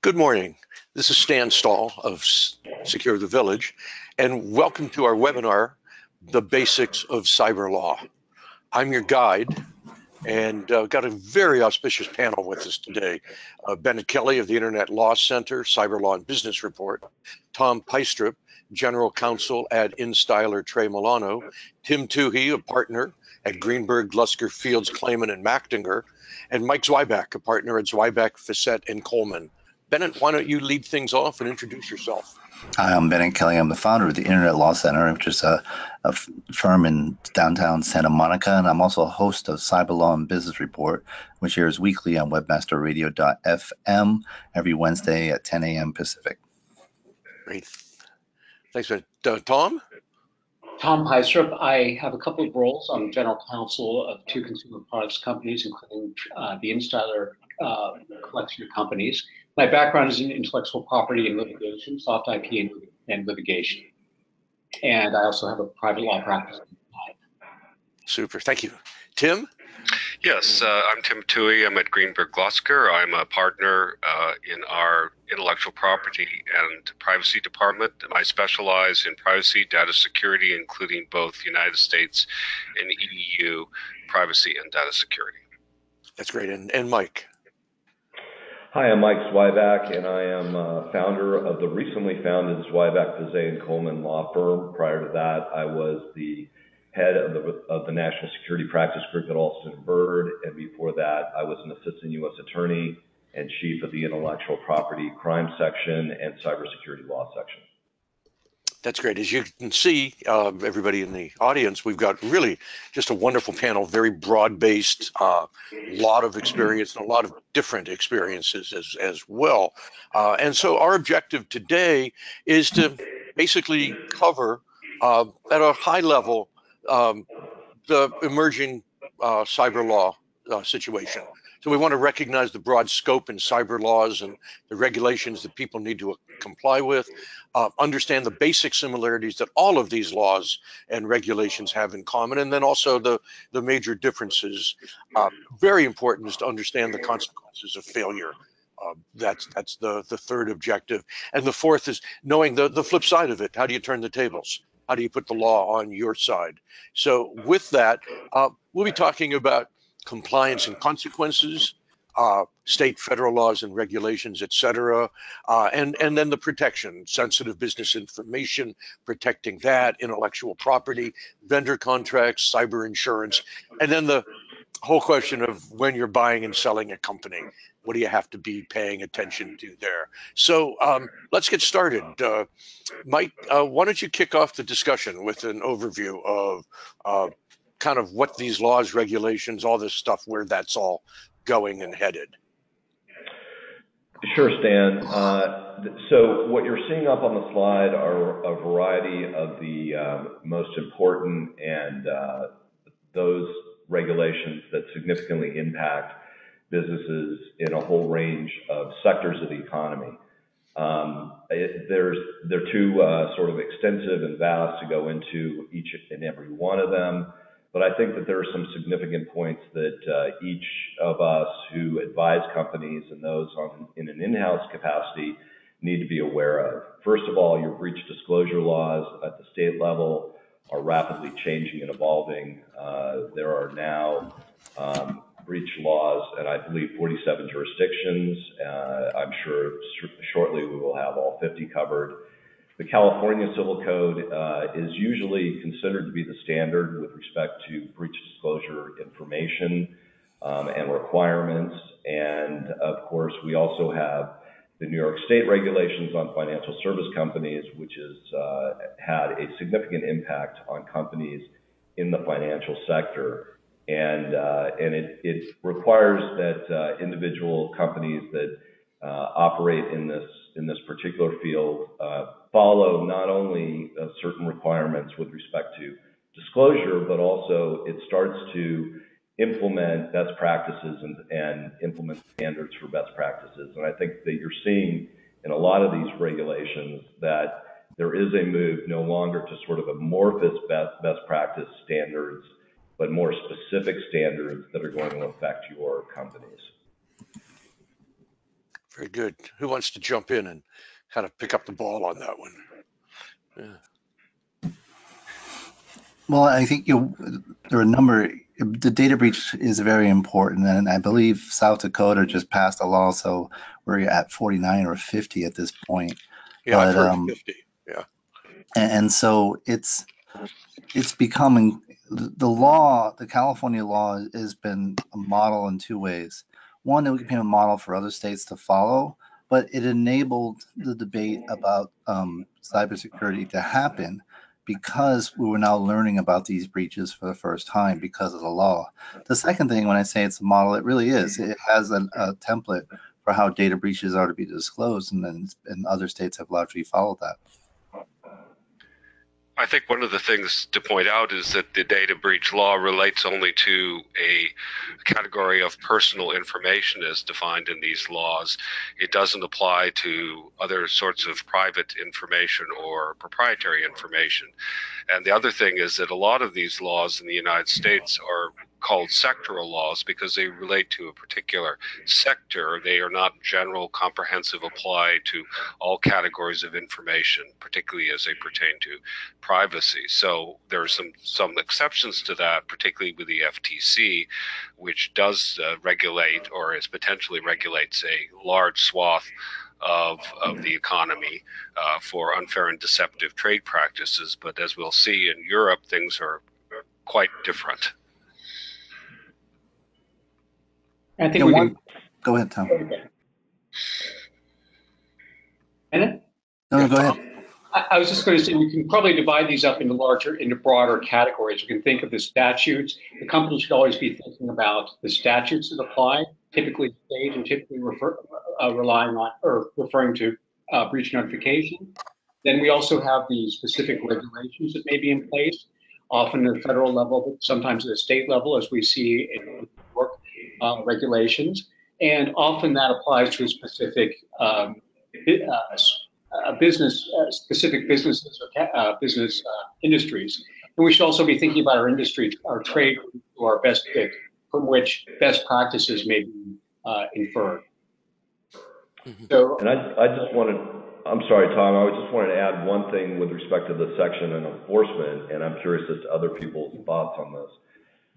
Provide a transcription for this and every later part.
Good morning. This is Stan Stahl of SecureTheVillage, and welcome to our webinar, The Basics of Cyberlaw. I'm your guide, and got a very auspicious panel with us today. Bennet Kelley of the Internet Law Center, Cyberlaw and Business Report, Tom Peistrup, General Counsel at InStyler Trey Milano, Tim Toohey, a partner at Greenberg, Glusker, Fields, Claman, and Machtinger, and Mike Zweiback, a partner at Zweiback, Fiset, and Coleman. Bennet, why don't you lead things off and introduce yourself? Hi, I'm Bennet Kelley. I'm the founder of the Internet Law Center, which is a firm in downtown Santa Monica, and I'm also a host of Cyberlaw and Business Report, which airs weekly on webmasterradio.fm every Wednesday at 10 a.m. Pacific. Great. Thanks, Bennet. Tom? Tom Peistrup. I have a couple of roles. I'm general counsel of two consumer products companies, including the InStyler collection of companies. My background is in intellectual property and litigation, soft IP and litigation. And I also have a private law practice. Super, thank you. Tim? Yes, I'm Tim Toohey. I'm at Greenberg Glusker. I'm a partner in our intellectual property and privacy department. I specialize in privacy, data security, including both United States and EU privacy and data security. That's great. And Mike? Hi, I'm Mike Zweiback, and I am founder of the recently founded Zweiback, Fiset, and Coleman law firm. Prior to that, I was the head of the National Security Practice Group at Alston & Bird, and before that, I was an assistant U.S. attorney and chief of the intellectual property crime section and cybersecurity law section. That's great. As you can see, everybody in the audience, we've got really just a wonderful panel, very broad-based, lot of experience and a lot of different experiences as well. And so our objective today is to basically cover at a high level the emerging cyber law situation. So we want to recognize the broad scope in cyber laws and the regulations that people need to comply with, understand the basic similarities that all of these laws and regulations have in common, and then also the major differences. Very important is to understand the consequences of failure. That's the third objective. And the fourth is knowing the flip side of it. How do you turn the tables? How do you put the law on your side? So with that, we'll be talking about compliance and consequences, state, federal laws and regulations, et cetera, and then the protection, sensitive business information, protecting that, intellectual property, vendor contracts, cyber insurance, and then the whole question of when you're buying and selling a company. What do you have to be paying attention to there? So let's get started. Mike, why don't you kick off the discussion with an overview of kind of what these laws, regulations, all this stuff, where that's all going and headed. Sure, Stan. So what you're seeing up on the slide are a variety of the most important and those regulations that significantly impact businesses in a whole range of sectors of the economy. They're too sort of extensive and vast to go into each and every one of them. But I think that there are some significant points that each of us who advise companies and those in an in-house capacity need to be aware of. First of all, your breach disclosure laws at the state level are rapidly changing and evolving. There are now breach laws in, I believe, 47 jurisdictions. I'm sure shortly we will have all 50 covered. The California Civil Code is usually considered to be the standard with respect to breach disclosure information and requirements. And of course, we also have the New York State regulations on financial service companies, which has had a significant impact on companies in the financial sector. And it requires that individual companies that operate in this particular field follow not only certain requirements with respect to disclosure, but also it starts to implement best practices and implement standards for best practices. And I think that you're seeing in a lot of these regulations that there is a move no longer to sort of amorphous best practice standards, but more specific standards that are going to affect your companies. Very good. Who wants to jump in and kind of pick up the ball on that one? Yeah. Well, I think there are a number. The data breach is very important, and I believe South Dakota just passed a law, so we're at 49 or 50 at this point. Yeah, I've heard 50. Yeah, and so it's becoming the law. The California law has been a model in two ways. One, it became a model for other states to follow, but it enabled the debate about cybersecurity to happen because we were now learning about these breaches for the first time because of the law. The second thing, when I say it's a model, it really is. It has a template for how data breaches are to be disclosed, and other states have largely followed that. I think one of the things to point out is that the data breach law relates only to a category of personal information as defined in these laws. It doesn't apply to other sorts of private information or proprietary information. And the other thing is that a lot of these laws in the United States are called sectoral laws because they relate to a particular sector. They are not general, comprehensive, apply to all categories of information, particularly as they pertain to privacy. So there are some exceptions to that, particularly with the FTC, which does regulate, or is potentially regulates, a large swath of the economy for unfair and deceptive trade practices. But as we'll see in Europe, things are quite different. I think we can. Go ahead, Tom. Bennet? No, go ahead. I was just going to say we can probably divide these up into broader categories. We can think of the statutes. The company should always be thinking about the statutes that apply, typically state and typically relying on or referring to breach notification. Then we also have the specific regulations that may be in place, often at the federal level, but sometimes at the state level, as we see in work regulations. And often that applies to a specific specific businesses or business industries. And we should also be thinking about our industry, our trade, who are best fit, from which best practices may be inferred. So, and I just wanted, I'm sorry, Tom, I just wanted to add one thing with respect to the section and enforcement, and I'm curious as to other people's thoughts on this.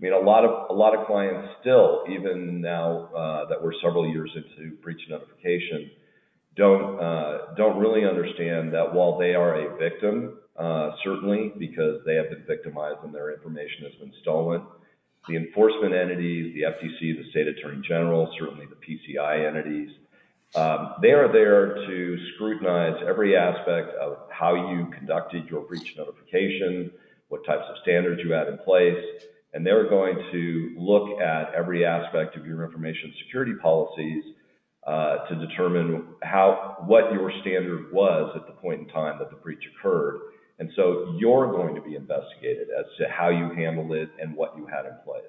I mean, a lot of clients still, even now that we're several years into breach notification, don't really understand that while they are a victim, certainly because they have been victimized and their information has been stolen, the enforcement entities, the FTC, the State Attorney General, certainly the PCI entities, they are there to scrutinize every aspect of how you conducted your breach notification, what types of standards you had in place, and they're going to look at every aspect of your information security policies to determine what your standard was at the point in time that the breach occurred. And so you're going to be investigated as to how you handled it and what you had in place.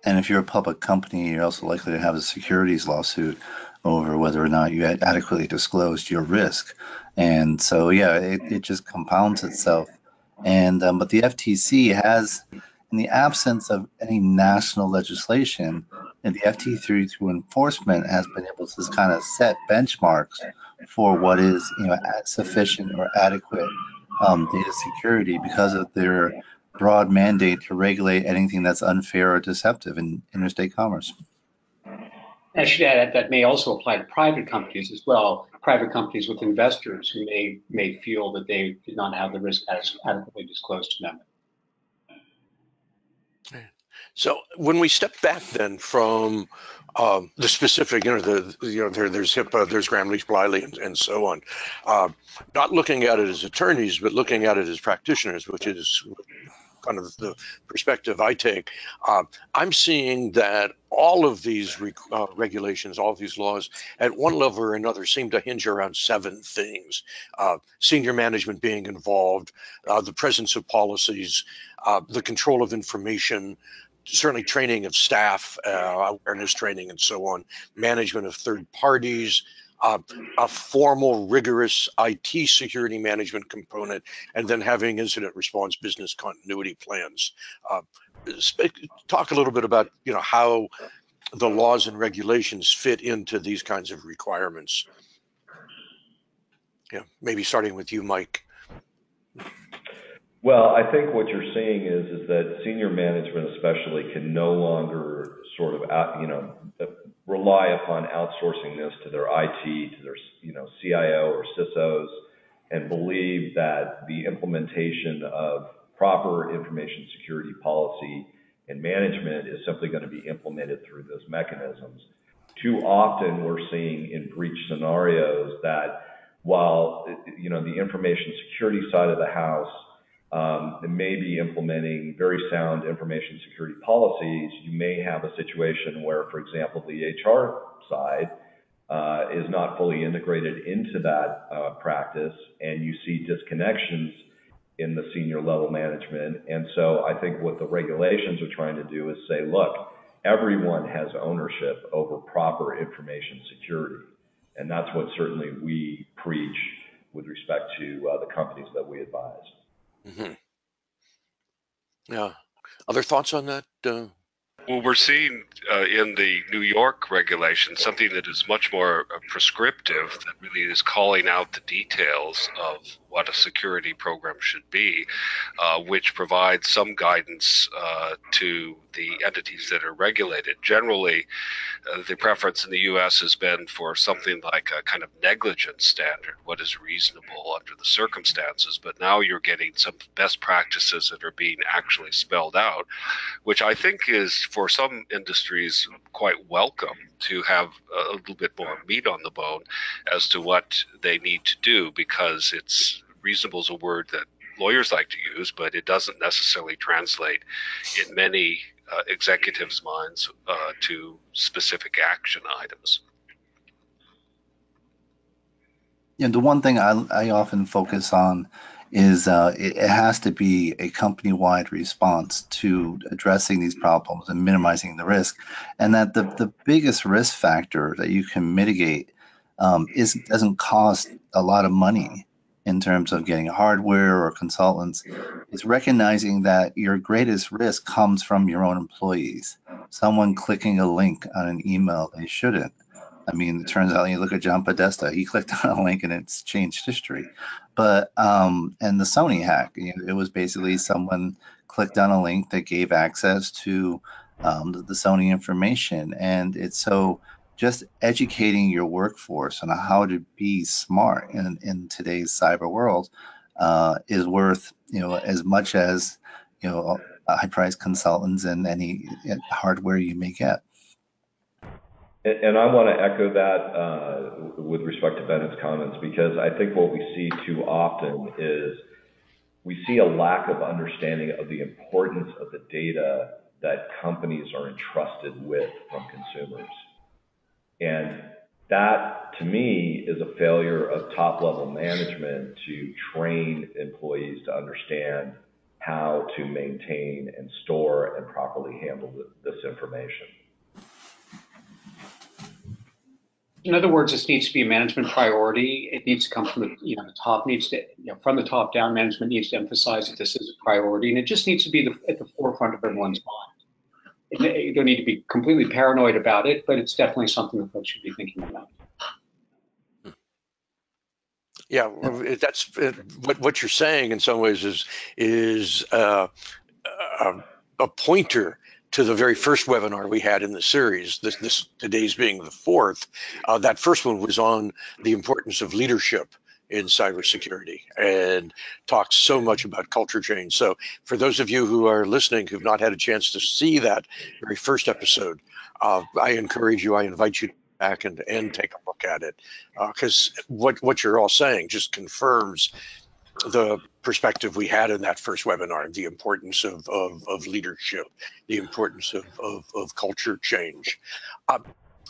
And if you're a public company, you're also likely to have a securities lawsuit over whether or not you had adequately disclosed your risk. And so, yeah, it just compounds itself. And but the FTC has, in the absence of any national legislation, and the FTC through enforcement has been able to kind of set benchmarks for what is, sufficient or adequate data security because of their broad mandate to regulate anything that's unfair or deceptive in interstate commerce. I should add that may also apply to private companies as well. Private companies with investors who may feel that they did not have the risk adequately disclosed to them. So when we step back then from the specific, there's HIPAA, there's Gramm-Leach-Bliley, and so on, not looking at it as attorneys, but looking at it as practitioners, which is kind of the perspective I take. I'm seeing that all of these regulations, all of these laws, at one level or another, seem to hinge around 7 things: senior management being involved, the presence of policies, the control of information, certainly training of staff, awareness training, and so on, management of third parties, a formal, rigorous IT security management component, and then having incident response business continuity plans. Talk a little bit about how the laws and regulations fit into these kinds of requirements? Yeah, maybe starting with you, Mike. Well, I think what you're seeing is that senior management especially can no longer sort of rely upon outsourcing this to their IT, to their CIO or CISOs, and believe that the implementation of proper information security policy and management is simply going to be implemented through those mechanisms. Too often we're seeing in breach scenarios that while the information security side of the house may be implementing very sound information security policies, you may have a situation where, for example, the HR side is not fully integrated into that practice, and you see disconnections in the senior level management. And so I think what the regulations are trying to do is say, look, everyone has ownership over proper information security. And that's what certainly we preach with respect to the companies that we advise. Mm-hmm. Yeah. Other thoughts on that? Well, we're seeing in the New York regulation something that is much more prescriptive, that really is calling out the details of what a security program should be, which provides some guidance to the entities that are regulated. Generally, the preference in the U.S. has been for something like a kind of negligence standard, what is reasonable under the circumstances. But now you're getting some best practices that are being actually spelled out, which I think is, for some industries, quite welcome to have a little bit more meat on the bone as to what they need to do, because it's reasonable is a word that lawyers like to use, but it doesn't necessarily translate in many executives' minds to specific action items. Yeah, the one thing I often focus on is it has to be a company-wide response to addressing these problems and minimizing the risk, and that the biggest risk factor that you can mitigate doesn't cost a lot of money in terms of getting hardware or consultants. It's recognizing that your greatest risk comes from your own employees. Someone clicking a link on an email they shouldn't. I mean, it turns out, you look at John Podesta, he clicked on a link and it's changed history. But, and the Sony hack, it was basically someone clicked on a link that gave access to the Sony information. And it's so just educating your workforce on how to be smart in today's cyber world is worth, as much as, high-priced consultants and any hardware you may get. And I want to echo that with respect to Bennett's comments, because I think what we see too often is we see a lack of understanding of the importance of the data that companies are entrusted with from consumers. And that, to me, is a failure of top-level management to train employees to understand how to maintain and store and properly handle this information. In other words, this needs to be a management priority. It needs to come from the top. Needs to from the top down. Management needs to emphasize that this is a priority, and it just needs to be at the forefront of everyone's mind. You don't need to be completely paranoid about it, but it's definitely something that folks should be thinking about. Yeah, that's what you're saying. In some ways, is a pointer to the very first webinar we had in the series. This today's being the fourth. That first one was on the importance of leadership in cybersecurity and talks so much about culture change. So for those of you who are listening who've not had a chance to see that very first episode, I encourage you, I invite you back and take a look at it, because what you're all saying just confirms the perspective we had in that first webinar, the importance of leadership, the importance of culture change.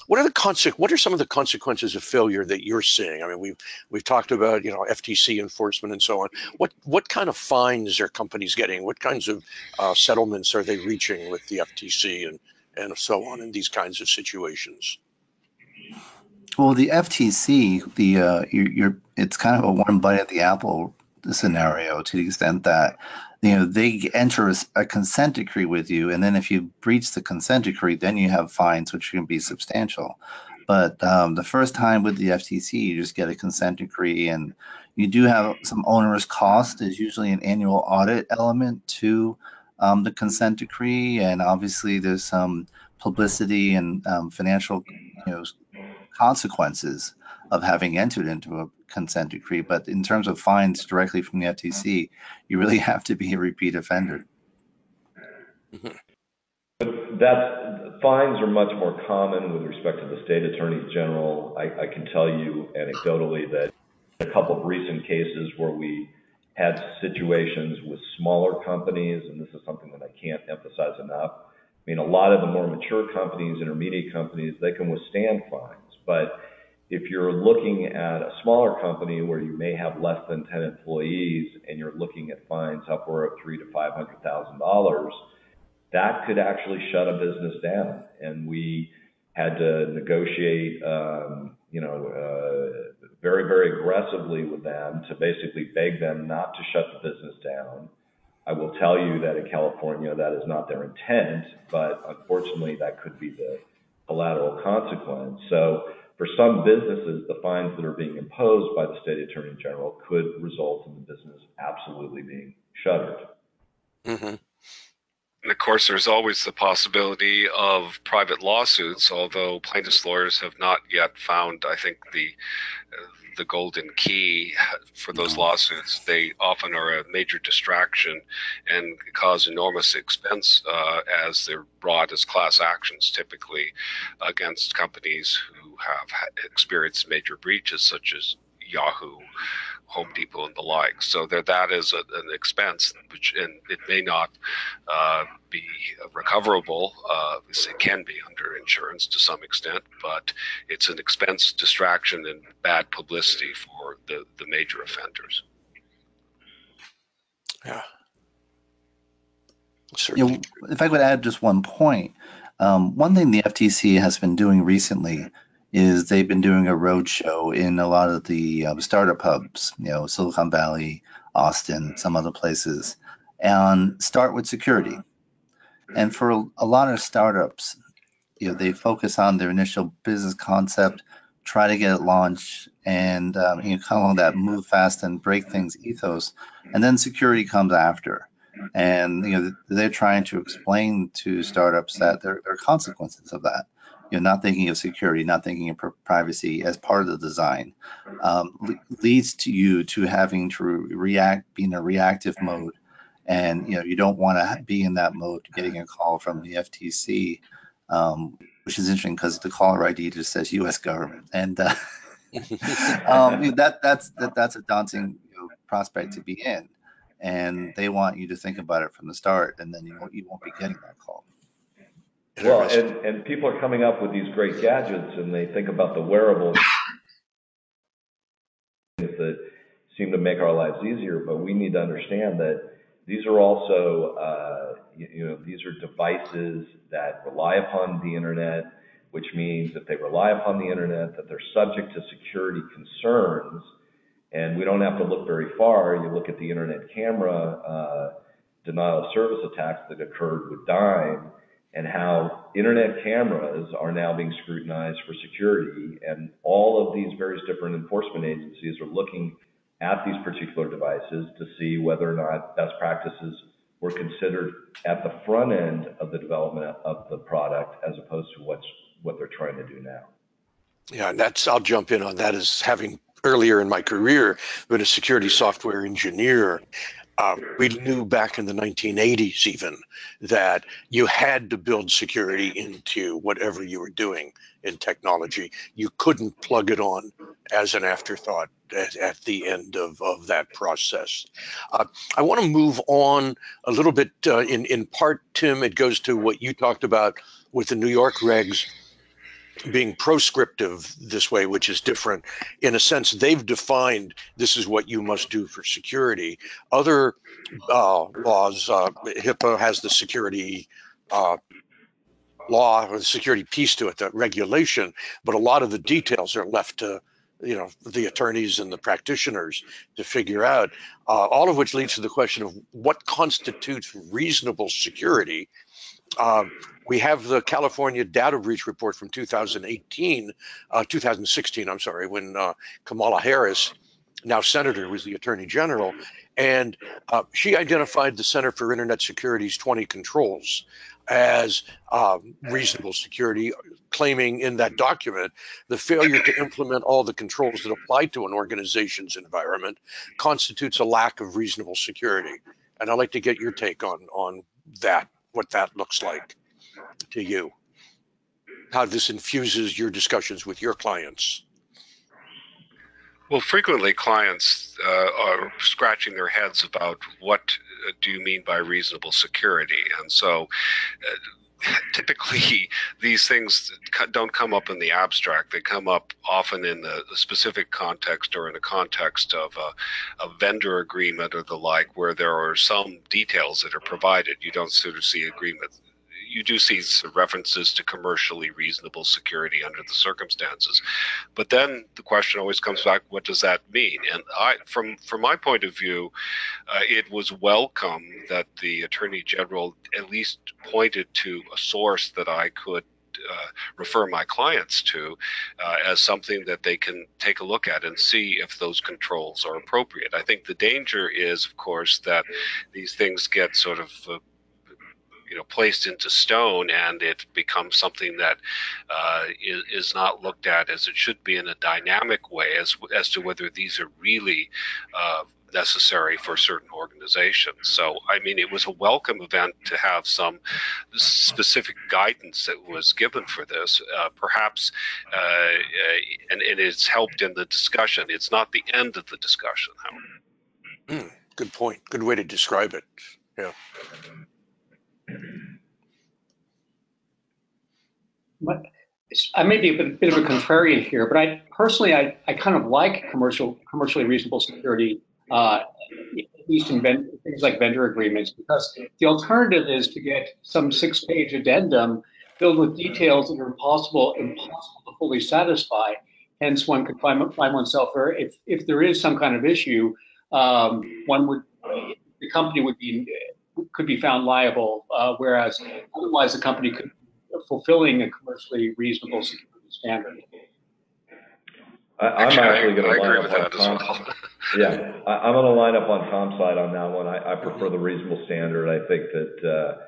What are some of the consequences of failure that you're seeing? I mean, we've talked about FTC enforcement and so on. What kind of fines are companies getting? What kinds of settlements are they reaching with the FTC and so on in these kinds of situations? Well, the FTC, it's kind of a one bite at the apple scenario, to the extent that they enter a consent decree with you, and then if you breach the consent decree, then you have fines, which can be substantial. But the first time with the FTC, you just get a consent decree, and you do have some onerous cost. There's usually an annual audit element to the consent decree, and obviously there's some publicity and financial, consequences of having entered into a consent decree. But in terms of fines directly from the FTC, you really have to be a repeat offender. Fines are much more common with respect to the state attorneys general. I can tell you anecdotally that a couple of recent cases where we had situations with smaller companies, and this is something that I can't emphasize enough. I mean, a lot of the more mature companies, intermediate companies, they can withstand fines. But if you're looking at a smaller company where you may have less than 10 employees and you're looking at fines upward of $300,000 to $500,000, that could actually shut a business down. And we had to negotiate, very, very aggressively with them to basically beg them not to shut the business down. I will tell you that in California, that is not their intent, but unfortunately, that could be the collateral consequence. So for some businesses, the fines that are being imposed by the state attorney general could result in the business absolutely being shuttered. And of course, there's always the possibility of private lawsuits, although plaintiffs' lawyers have not yet found, I think, the golden key for those lawsuits. They often are a major distraction and cause enormous expense as they're brought as class actions, typically against companies who have experienced major breaches, such as Yahoo, Home Depot, and the like. So that is an expense, and it may not be recoverable. It can be under insurance to some extent, but it's an expense, distraction, and bad publicity for the major offenders. Yeah. Certainly. If I could add just one point, one thing the FTC has been doing recently is they've been doing a road show in a lot of the startup hubs, Silicon Valley, Austin, some other places, and start with security. And for a lot of startups, they focus on their initial business concept, try to get it launched, and kind of along that move fast and break things ethos, and then security comes after. And they're trying to explain to startups that there are consequences of that. Not thinking of security, not thinking of privacy as part of the design, leads to you to having to be in a reactive mode. And you don't want to be in that mode, getting a call from the FTC, which is interesting because the caller ID just says U.S. government, and that's a daunting prospect to be in. And they want you to think about it from the start, and then you won't be getting that call. Well, and people are coming up with these great gadgets, and they think about the wearables that seem to make our lives easier. But we need to understand that these are also, these are devices that rely upon the internet, which means that they rely upon the internet, that they're subject to security concerns. And we don't have to look very far. You look at the internet camera denial of service attacks that occurred with Dime, and how internet cameras are now being scrutinized for security. And all of these various different enforcement agencies are looking at these particular devices to see whether or not best practices were considered at the front end of the development of the product, as opposed to what they're trying to do now. Yeah, and I'll jump in on that, as having earlier in my career been a security software engineer. We knew back in the 1980s even that you had to build security into whatever you were doing in technology. You couldn't plug it on as an afterthought at the end of that process. I want to move on a little bit. In part, Tim, it goes to what you talked about with the New York regs being proscriptive this way, which is different. In a sense, they've defined this is what you must do for security. Other laws, HIPAA has the security law or the security piece to it, the regulation, but a lot of the details are left to the attorneys and the practitioners to figure out, all of which leads to the question of what constitutes reasonable security. We have the California data breach report from 2016, I'm sorry, when Kamala Harris, now Senator, was the Attorney General, and she identified the Center for Internet Security's 20 controls as reasonable security, claiming in that document the failure to implement all the controls that apply to an organization's environment constitutes a lack of reasonable security. And I'd like to get your take on that, what that looks like to you, how this infuses your discussions with your clients. Well, frequently clients are scratching their heads about what do you mean by reasonable security, and so typically these things don't come up in the abstract. They come up often in the specific context or in the context of a vendor agreement or the like, where there are some details that are provided. You don't sort of see agreement. You do see some references to commercially reasonable security under the circumstances, but then the question always comes back: what does that mean? And from my point of view, it was welcome that the Attorney General at least pointed to a source that I could refer my clients to as something that they can take a look at and see if those controls are appropriate. I think the danger is, of course, that these things get sort of placed into stone, and it becomes something that is not looked at as it should be in a dynamic way as to whether these are really necessary for certain organizations. So, I mean, it was a welcome event to have some specific guidance that was given for this, perhaps, and it's helped in the discussion. It's not the end of the discussion, however. Good point. Good way to describe it. Yeah. I may be a bit of a contrarian here, but I kind of like commercially reasonable security, at least in things like vendor agreements, because the alternative is to get some 6-page addendum filled with details that are impossible to fully satisfy. Hence, one could find oneself there. If there is some kind of issue, the company could be found liable, whereas otherwise the company could fulfilling a commercially reasonable security standard. I'm actually going to line up on Tom's. Yeah, I'm going to line up on Tom's side on that one. I prefer the reasonable standard. I think that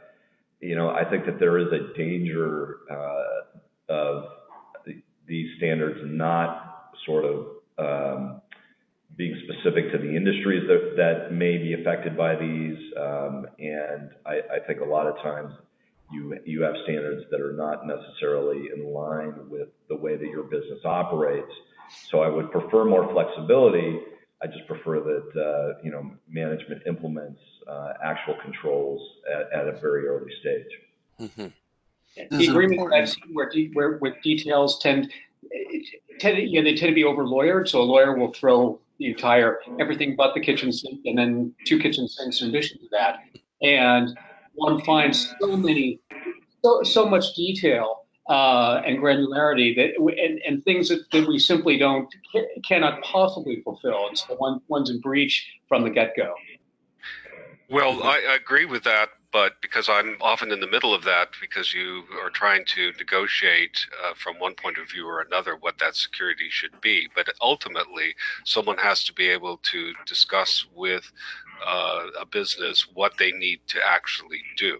I think that there is a danger of these standards not sort of being specific to the industries that may be affected by these, and I think a lot of times you have standards that are not necessarily in line with the way that your business operates. So I would prefer more flexibility. I just prefer that management implements actual controls at a very early stage. Mm-hmm. The agreements I've seen where with details tend to be over lawyered, so a lawyer will throw the entire everything but the kitchen sink and then 2 kitchen sinks in addition to that, and one finds so much detail and granularity and things that we simply cannot possibly fulfill, and so one's in breach from the get-go. Well, I agree with that, but because I'm often in the middle of that, because you are trying to negotiate from one point of view or another what that security should be. But ultimately, someone has to be able to discuss with a business what they need to actually do.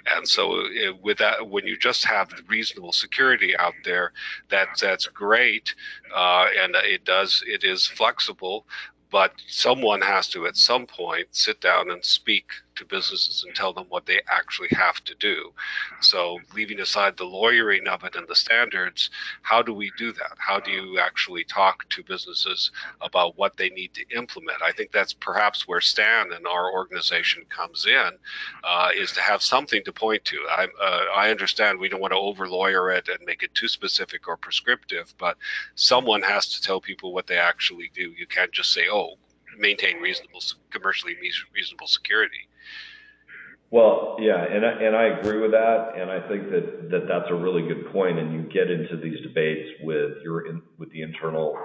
And so with that, when you just have reasonable security out there, that's great, and it is flexible. But someone has to, at some point, sit down and speak to businesses and tell them what they actually have to do. So leaving aside the lawyering of it and the standards, how do we do that? How do you actually talk to businesses about what they need to implement? I think that's perhaps where Stan and our organization comes in, is to have something to point to. I understand we don't want to over-lawyer it and make it too specific or prescriptive, but someone has to tell people what they actually do. You can't just say, oh, maintain commercially reasonable security. Well, yeah, and I agree with that, and I think that's a really good point. And you get into these debates with the internal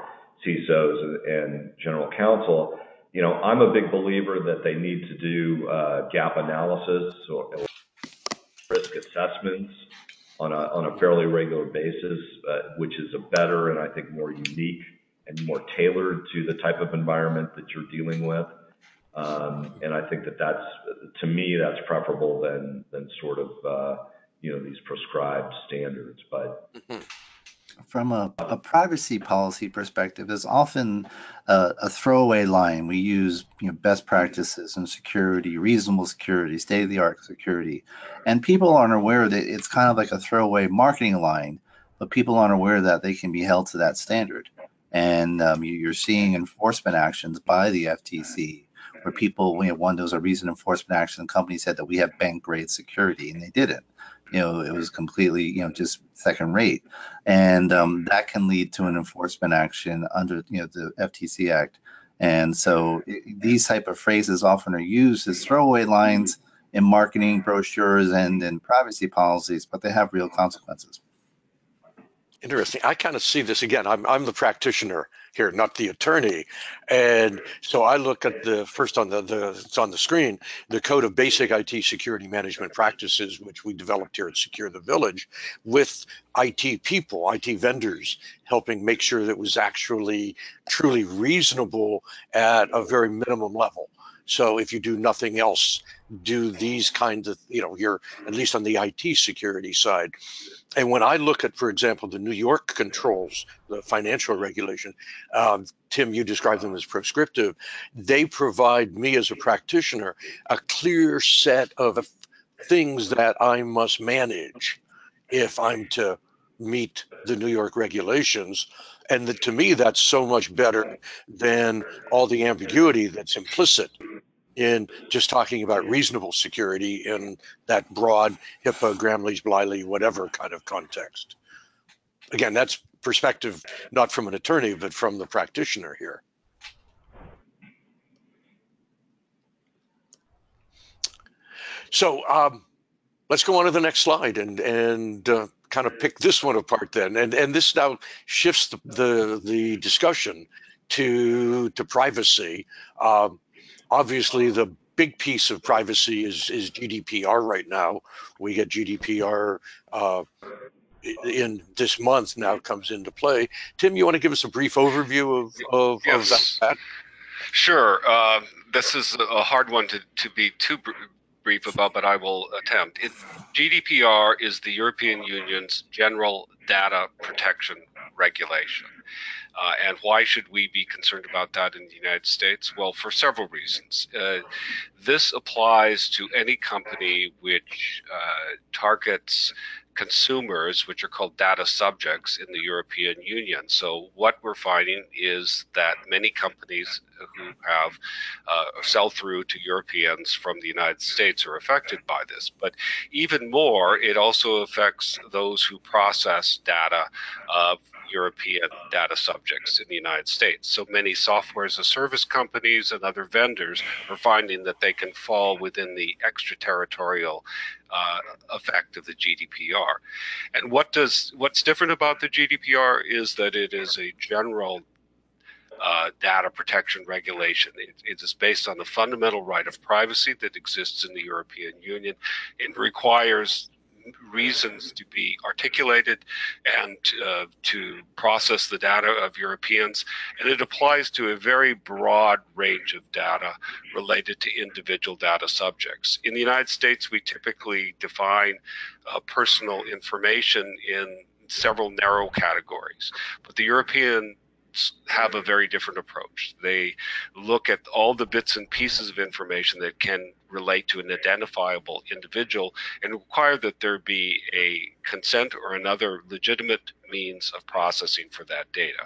CISOs and general counsel, you know, I'm a big believer that they need to do gap analysis or risk assessments on a fairly regular basis, which is a better and I think more unique and more tailored to the type of environment that you're dealing with. And I think that that's, to me, that's preferable than sort of, you know, these prescribed standards. But from a privacy policy perspective, there's often a throwaway line. We use, you know, best practices in security, reasonable security, state-of-the-art security, and people aren't aware that it's kind of like a throwaway marketing line, but people aren't aware that they can be held to that standard. And you're seeing enforcement actions by the FTC where people, you know, one, there was a recent enforcement action, the company said that we have bank-grade security, and they didn't. You know, it was completely, you know, just second rate. And that can lead to an enforcement action under, you know, the FTC Act. And so these type of phrases often are used as throwaway lines in marketing brochures and in privacy policies, but they have real consequences. Interesting. I kind of see this again. I'm the practitioner here, not the attorney, and so I look at the first on it's on the screen, the Code of Basic IT Security Management Practices, which we developed here at SecureTheVillage with IT people, IT vendors, helping make sure that it was actually truly reasonable at a very minimum level. So if you do nothing else, do these kinds of, you know, you're at least on the IT security side. And when I look at, for example, the New York controls, the financial regulation, Tim, you describe them as prescriptive. They provide me as a practitioner a clear set of things that I must manage if I'm to meet the New York regulations. And that, to me, that's so much better than all the ambiguity that's implicit in just talking about reasonable security in that broad HIPAA, Gramm-Leach-Bliley, whatever kind of context. Again, that's perspective not from an attorney, but from the practitioner here. So let's go on to the next slide and kind of pick this one apart then. And this now shifts the discussion to privacy. Obviously, the big piece of privacy is GDPR right now. We get GDPR in this month now comes into play. Tim, you want to give us a brief overview of that? Sure. This is a hard one to be too brief about, but I will attempt. GDPR is the European Union's general data protection regulation. And why should we be concerned about that in the United States? Well, for several reasons. This applies to any company which targets consumers, which are called data subjects in the European Union. So what we're finding is that many companies who have sell through to Europeans from the United States are affected by this. But even more, it also affects those who process data of European data subjects in the United States. So many software as a service companies and other vendors are finding that they can fall within the extraterritorial effect of the GDPR. And what's different about the GDPR is that it is a general data protection regulation. It is based on the fundamental right of privacy that exists in the European Union. It requires reasons to be articulated and to process the data of Europeans, and it applies to a very broad range of data related to individual data subjects. In the United States, we typically define personal information in several narrow categories, but the European have a very different approach. They look at all the bits and pieces of information that can relate to an identifiable individual and require that there be a consent or another legitimate means of processing for that data.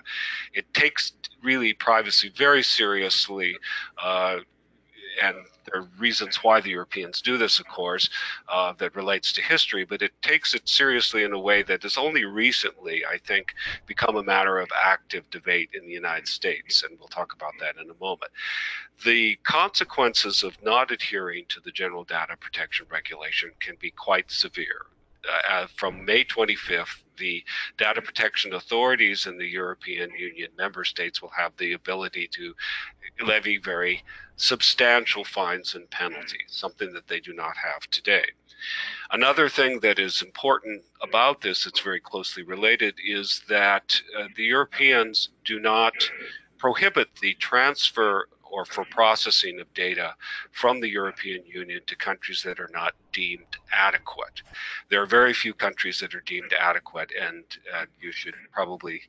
It takes really privacy very seriously, and there are reasons why the Europeans do this, of course, that relates to history, but it takes it seriously in a way that has only recently, I think, become a matter of active debate in the United States, and we'll talk about that in a moment. The consequences of not adhering to the General Data Protection Regulation can be quite severe. from May 25th, the data protection authorities in the European Union member states will have the ability to levy very substantial fines and penalties, something that they do not have today. Another thing that is important about this, it's very closely related, is that the Europeans do not prohibit the transfer or for processing of data from the European Union to countries that are not deemed adequate. There are very few countries that are deemed adequate, and you should probably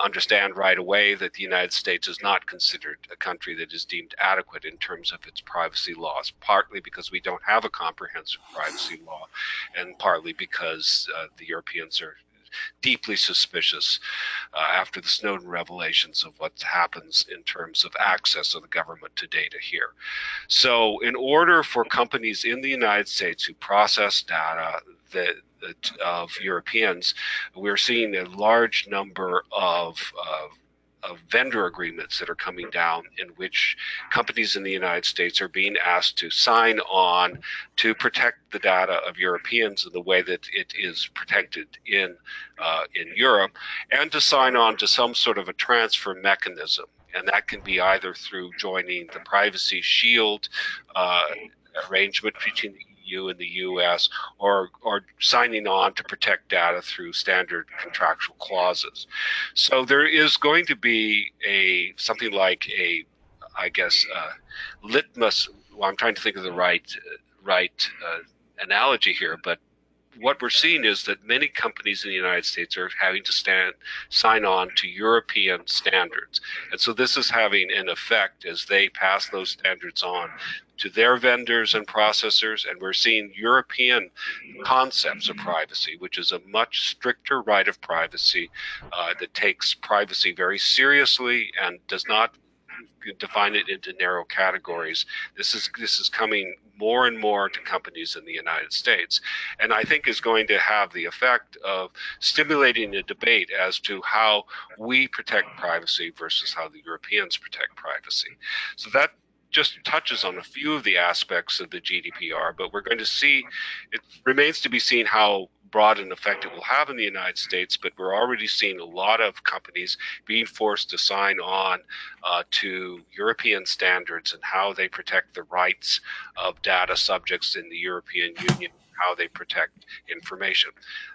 understand right away that the United States is not considered a country that is deemed adequate in terms of its privacy laws, partly because we don't have a comprehensive privacy law, and partly because the Europeans are deeply suspicious after the Snowden revelations of what happens in terms of access of the government to data here. So in order for companies in the United States who process data of Europeans, we're seeing a large number of vendor agreements that are coming down in which companies in the United States are being asked to sign on to protect the data of Europeans in the way that it is protected in Europe, and to sign on to some sort of a transfer mechanism. And that can be either through joining the Privacy Shield arrangement between the EU and the US, or signing on to protect data through standard contractual clauses. So there is going to be something like litmus. Well, I'm trying to think of the right analogy here, but what we're seeing is that many companies in the United States are having to sign on to European standards. And so this is having an effect as they pass those standards on to their vendors and processors. And we're seeing European concepts of privacy, which is a much stricter right of privacy that takes privacy very seriously and does not define it into narrow categories. This is coming more and more to companies in the United States, and I think is going to have the effect of stimulating a debate as to how we protect privacy versus how the Europeans protect privacy. So that just touches on a few of the aspects of the GDPR, but we're going to see, it remains to be seen how broad an effect it will have in the United States, but we're already seeing a lot of companies being forced to sign on to European standards and how they protect the rights of data subjects in the European Union, how they protect information.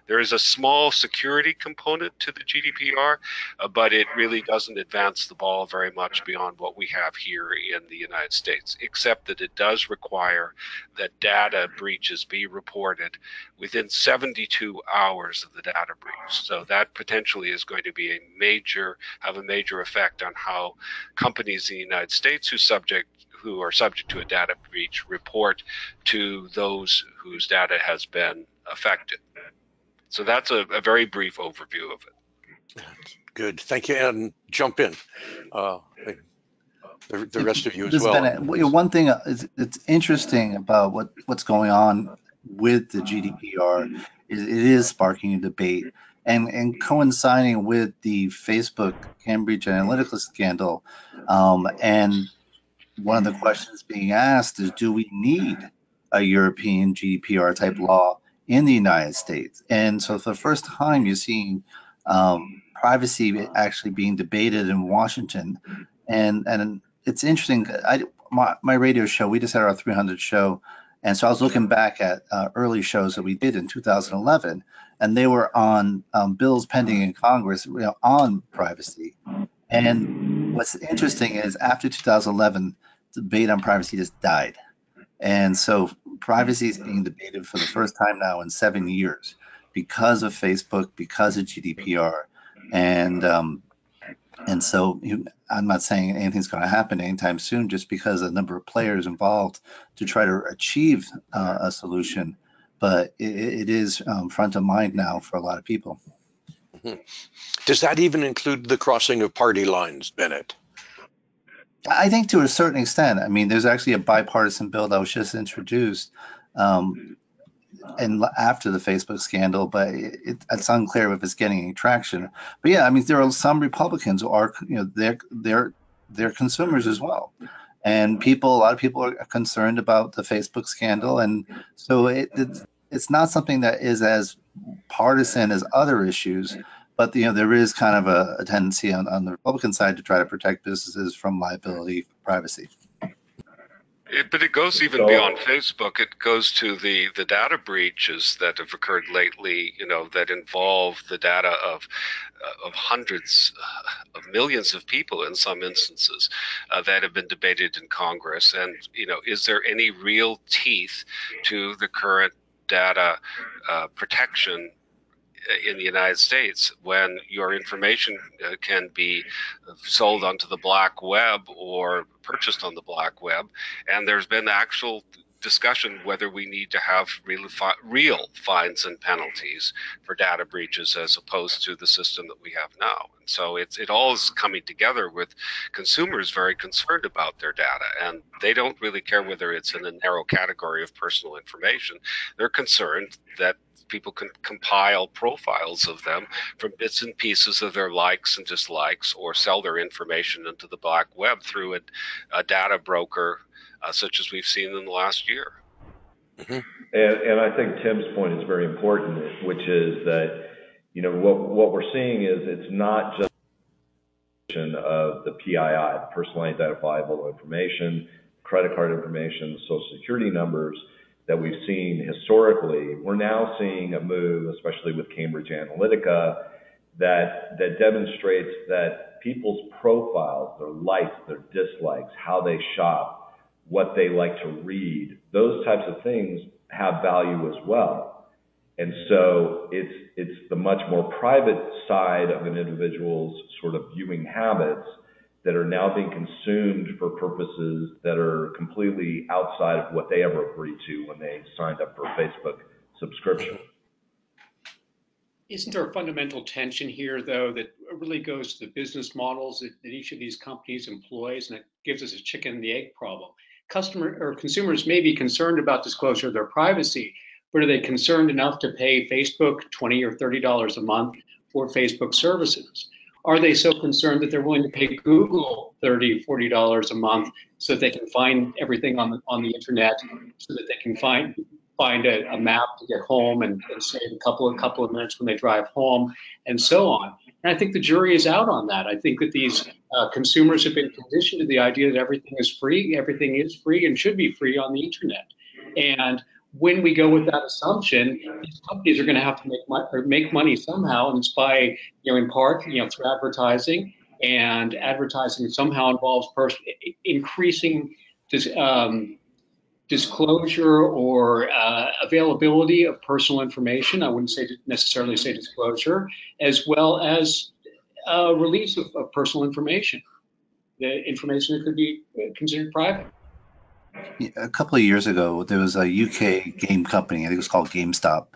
There is a small security component to the GDPR, but it really doesn't advance the ball very much beyond what we have here in the United States, except that it does require that data breaches be reported within 72 hours of the data breach. So that potentially is going to be have a major effect on how companies in the United States who are subject to a data breach report to those whose data has been affected. So that's a very brief overview of it. Good, thank you, and jump in. The rest of you as well. Bennet, one thing it's interesting about what's going on with the GDPR is it is sparking a debate, and coinciding with the Facebook Cambridge Analytica scandal, and one of the questions being asked is, do we need a European GDPR type law in the United States? And so for the first time, you're seeing privacy actually being debated in Washington. And it's interesting. My radio show, we just had our 300th show. And so I was looking back at early shows that we did in 2011, and they were on bills pending in Congress, on privacy. And what's interesting is after 2011, the debate on privacy just died. And so privacy is being debated for the first time now in 7 years because of Facebook, because of GDPR. And so I'm not saying anything's going to happen anytime soon, just because of the number of players involved to try to achieve a solution. But it is front of mind now for a lot of people. Mm-hmm. Does that even include the crossing of party lines, Bennet? I think to a certain extent. I mean, there's actually a bipartisan bill that was just introduced and after the Facebook scandal, but it's unclear if it's getting any traction. But yeah, I mean, there are some Republicans who are, they're consumers as well, and a lot of people are concerned about the Facebook scandal, and so it's not something that is as partisan as other issues, but there is kind of a tendency on the Republican side to try to protect businesses from liability for privacy. But it goes even beyond Facebook. It goes to the data breaches that have occurred lately, that involve the data of hundreds of millions of people in some instances that have been debated in Congress. And, is there any real teeth to the current data protection in the United States when your information can be sold onto the black web or purchased on the black web? And there's been actual discussion whether we need to have real fines and penalties for data breaches as opposed to the system that we have now. And so it all is coming together with consumers very concerned about their data, and they don't really care whether it's in a narrow category of personal information. They're concerned that people can compile profiles of them from bits and pieces of their likes and dislikes, or sell their information into the black web through a data broker, such as we've seen in the last year. Mm-hmm. And I think Tim's point is very important, which is that, what we're seeing is it's not just of the PII, the personal identifiable information, credit card information, social security numbers, that we've seen historically. We're now seeing a move, especially with Cambridge Analytica, that demonstrates that people's profiles, their likes, their dislikes, how they shop, what they like to read, those types of things have value as well. And so it's the much more private side of an individual's sort of viewing habits that are now being consumed for purposes that are completely outside of what they ever agreed to when they signed up for a Facebook subscription. Isn't there a fundamental tension here, though, that really goes to the business models that each of these companies employs, and it gives us a chicken and the egg problem? Consumers may be concerned about disclosure of their privacy, but are they concerned enough to pay Facebook $20 or $30 a month for Facebook services? Are they so concerned that they're willing to pay Google $30, $40 a month so that they can find everything on the internet, so that they can find a map to get home and save a couple of minutes when they drive home, and so on? And I think the jury is out on that. I think that these consumers have been conditioned to the idea that everything is free and should be free on the internet. And when we go with that assumption, these companies are going to have to make money somehow, and it's by, in part, through advertising, and advertising somehow involves increasing disclosure or availability of personal information. I wouldn't necessarily say disclosure, as well as release of personal information, the information that could be considered private. A couple of years ago, there was a UK game company, I think it was called GameStop.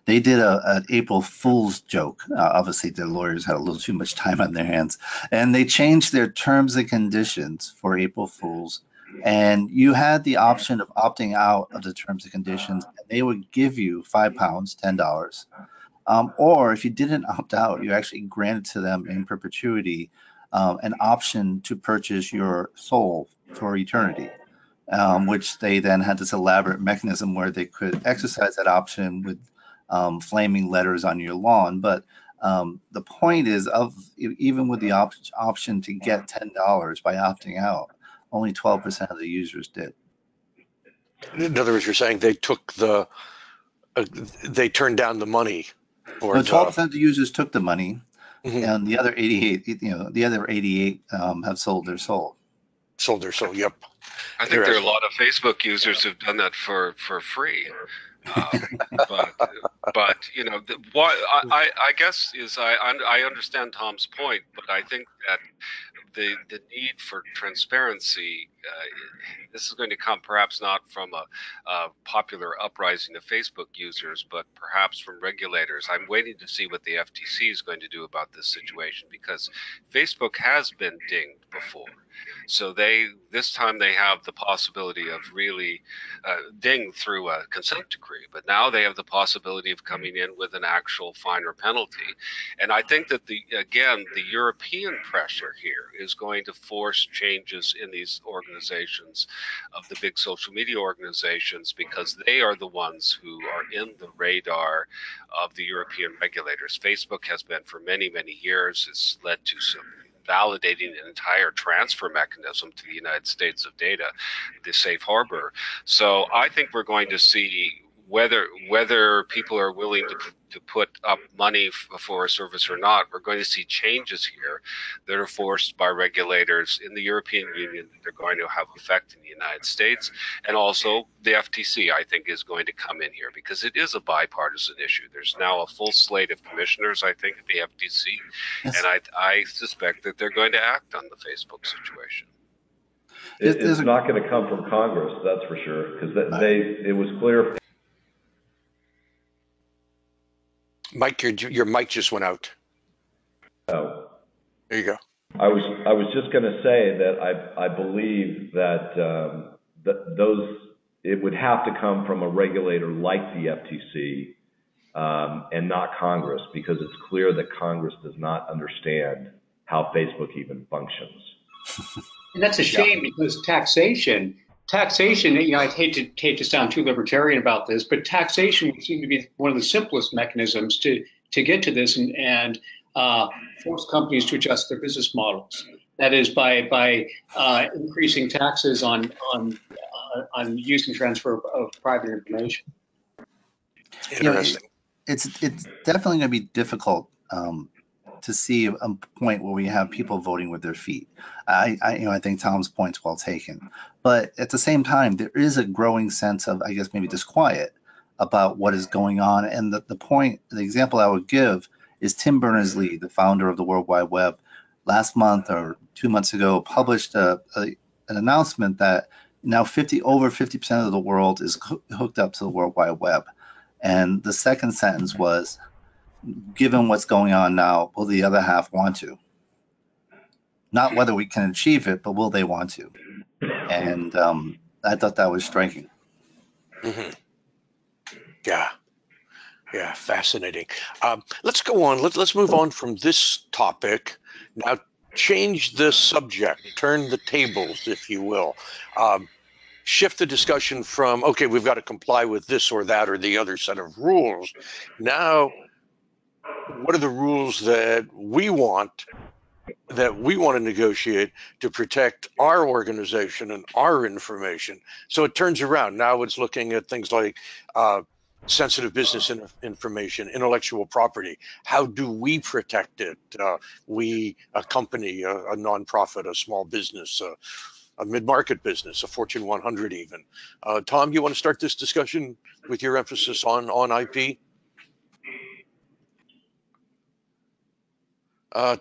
They did an April Fool's joke. Obviously, the lawyers had a little too much time on their hands, and they changed their terms and conditions for April Fools. And you had the option of opting out of the terms and conditions, and they would give you £5, $10. Or if you didn't opt out, you actually granted to them in perpetuity an option to purchase your soul for eternity. Which they then had this elaborate mechanism where they could exercise that option with flaming letters on your lawn. But the point is, even with the option to get $10 by opting out, only 12% of the users did. In other words, you're saying they took they turned down the money. Or 12% of the users took the money, mm-hmm. And the other 88, have sold their soul. Sold their soul. Yep. I think there are a lot of Facebook users who've done that for free. But I guess is I understand Tom's point, but I think that the need for transparency, this is going to come perhaps not from a popular uprising of Facebook users, but perhaps from regulators. I'm waiting to see what the FTC is going to do about this situation, because Facebook has been dinged before. So this time they have the possibility of really ding through a consent decree, but now they have the possibility of coming in with an actual fine or penalty. And I think that the European pressure here is going to force changes in these organizations, of the big social media organizations, because they are the ones who are in the radar of the European regulators. Facebook has been for many, many years. It's led to some validating an entire transfer mechanism to the United States of data, the safe harbor. So I think we're going to see whether people are willing to put up money for a service or not. We're going to see changes here that are forced by regulators in the European Union that are going to have effect in the United States. And also the FTC, I think, is going to come in here because it is a bipartisan issue. There's now a full slate of commissioners, I think, at the FTC. Yes. And I suspect that they're going to act on the Facebook situation. It's not going to come from Congress, that's for sure, because it was clear. Mike, your mic just went out. Oh, there you go. I was just going to say that I believe that it would have to come from a regulator like the FTC and not Congress, because it's clear that Congress does not understand how Facebook even functions. And that's a shame, because taxation, I hate to sound too libertarian about this, but taxation would seem to be one of the simplest mechanisms to get to this and force companies to adjust their business models. That is by increasing taxes on use and transfer of private information. Interesting. It's definitely going to be difficult to see a point where we have people voting with their feet. I think Tom's point's well taken, but at the same time, there is a growing sense of, I guess, maybe disquiet about what is going on. And the example I would give is Tim Berners-Lee, the founder of the World Wide Web, last month or 2 months ago published an announcement that now over 50% of the world is hooked up to the World Wide Web. And the second sentence was, given what's going on now, will the other half want to? Not whether we can achieve it, but will they want to? And I thought that was striking. Mm-hmm. Yeah, fascinating. Let's go on. Let's move on from this topic. Now, change the subject, turn the tables, if you will. Shift the discussion from, okay, we've got to comply with this or that or the other set of rules. Now, what are the rules that we want to negotiate to protect our organization and our information? So it turns around. Now it's looking at things like sensitive business information, intellectual property. How do we protect it? We, a company, a nonprofit, a small business, a mid-market business, a Fortune 100 even. Tom, you want to start this discussion with your emphasis on IP?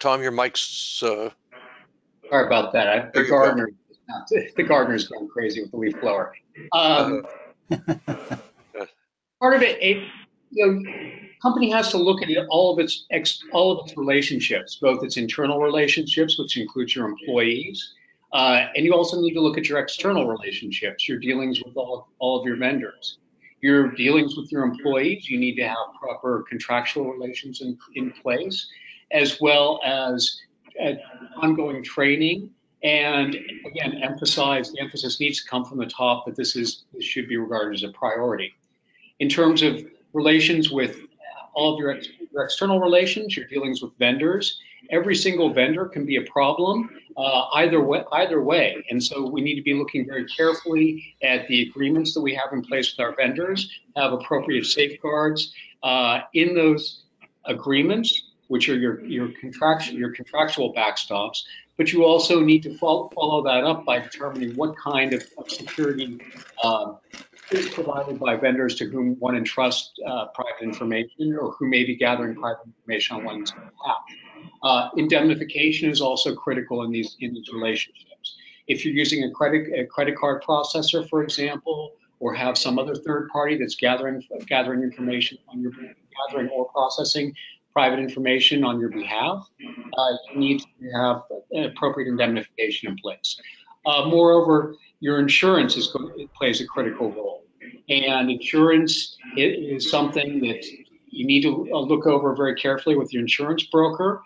Tom, your mic's... Sorry about that. The gardener's gone crazy with the leaf blower. Part of it, company has to look at all of its relationships, both its internal relationships, which includes your employees, and you also need to look at your external relationships, your dealings with all of your vendors. Your dealings with your employees, you need to have proper contractual relations in place, as well as ongoing training. And again, the emphasis needs to come from the top that this should be regarded as a priority. In terms of relations with all of your external relations, your dealings with vendors, every single vendor can be a problem either way. And so we need to be looking very carefully at the agreements that we have in place with our vendors, have appropriate safeguards in those agreements, which are your contractual backstops. But you also need to follow that up by determining what kind of security is provided by vendors to whom one entrusts private information or who may be gathering private information on one's behalf. Indemnification is also critical in these relationships. If you're using a credit card processor, for example, or have some other third party that's gathering information on your gathering or processing, private information on your behalf, you need to have appropriate indemnification in place. Moreover, your insurance plays a critical role. And insurance is something that you need to look over very carefully with your insurance broker.